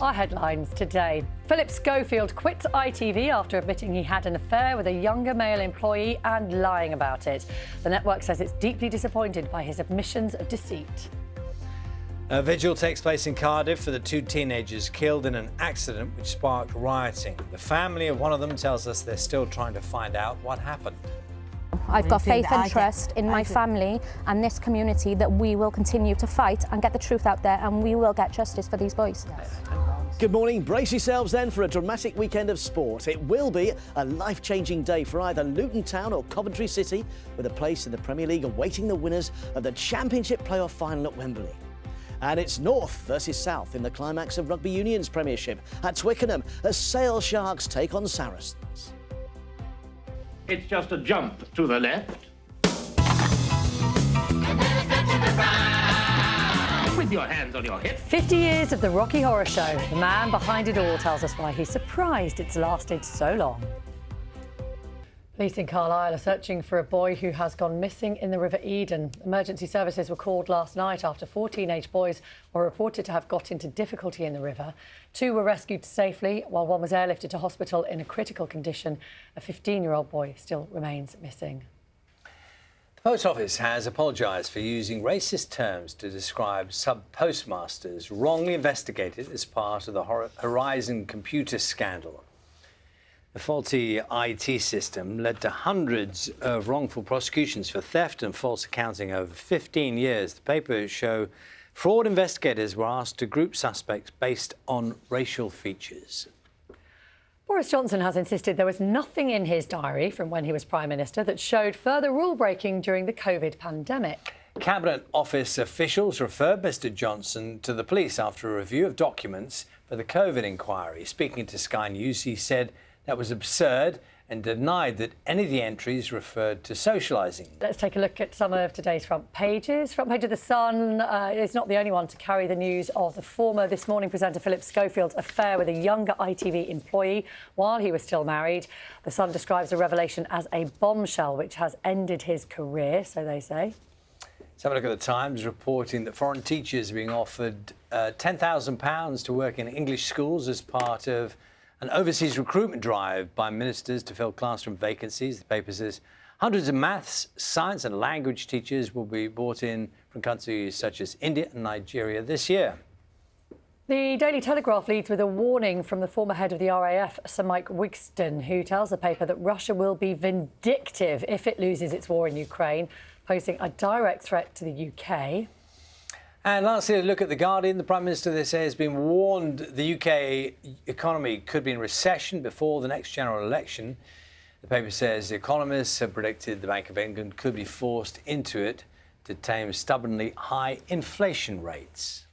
Our headlines today. Philip Schofield quits ITV after admitting he had an affair with a younger male employee and lying about it. The network says it's deeply disappointed by his admissions of deceit. A vigil takes place in Cardiff for the two teenagers killed in an accident which sparked rioting. The family of one of them tells us they're still trying to find out what happened. I've got faith and trust in my family and this community that we will continue to fight and get the truth out there, and we will get justice for these boys. Good morning. Brace yourselves then for a dramatic weekend of sport. It will be a life-changing day for either Luton Town or Coventry City, with a place in the Premier League awaiting the winners of the Championship playoff final at Wembley. And it's North versus South in the climax of Rugby Union's Premiership at Twickenham as Sale Sharks take on Saracens. It's just a jump to the left. With your hands on your hips. 50 years of the Rocky Horror Show. The man behind it all tells us why he's surprised it's lasted so long. Police in Carlisle are searching for a boy who has gone missing in the River Eden. Emergency services were called last night after 4 teenage boys were reported to have got into difficulty in the river. 2 were rescued safely, while 1 was airlifted to hospital in a critical condition. A 15-year-old boy still remains missing. The Post Office has apologised for using racist terms to describe sub-postmasters wrongly investigated as part of the Horizon computer scandal. The faulty IT system led to hundreds of wrongful prosecutions for theft and false accounting over 15 years. The papers show fraud investigators were asked to group suspects based on racial features. Boris Johnson has insisted there was nothing in his diary from when he was Prime Minister that showed further rule-breaking during the COVID pandemic. Cabinet Office officials referred Mr Johnson to the police after a review of documents for the COVID inquiry. Speaking to Sky News, he said that was absurd and denied that any of the entries referred to socialising. Let's take a look at some of today's front pages. Front page of The Sun is not the only one to carry the news of the former This Morning presenter Philip Schofield's affair with a younger ITV employee while he was still married. The Sun describes the revelation as a bombshell which has ended his career, so they say. Let's have a look at The Times reporting that foreign teachers are being offered £10,000 to work in English schools as part of an overseas recruitment drive by ministers to fill classroom vacancies. The paper says hundreds of maths, science and language teachers will be brought in from countries such as India and Nigeria this year. The Daily Telegraph leads with a warning from the former head of the RAF, Sir Mike Wigston, who tells the paper that Russia will be vindictive if it loses its war in Ukraine, posing a direct threat to the UK. And lastly, a look at The Guardian. The Prime Minister, they say, has been warned the UK economy could be in recession before the next general election. The paper says economists have predicted the Bank of England could be forced into it to tame stubbornly high inflation rates.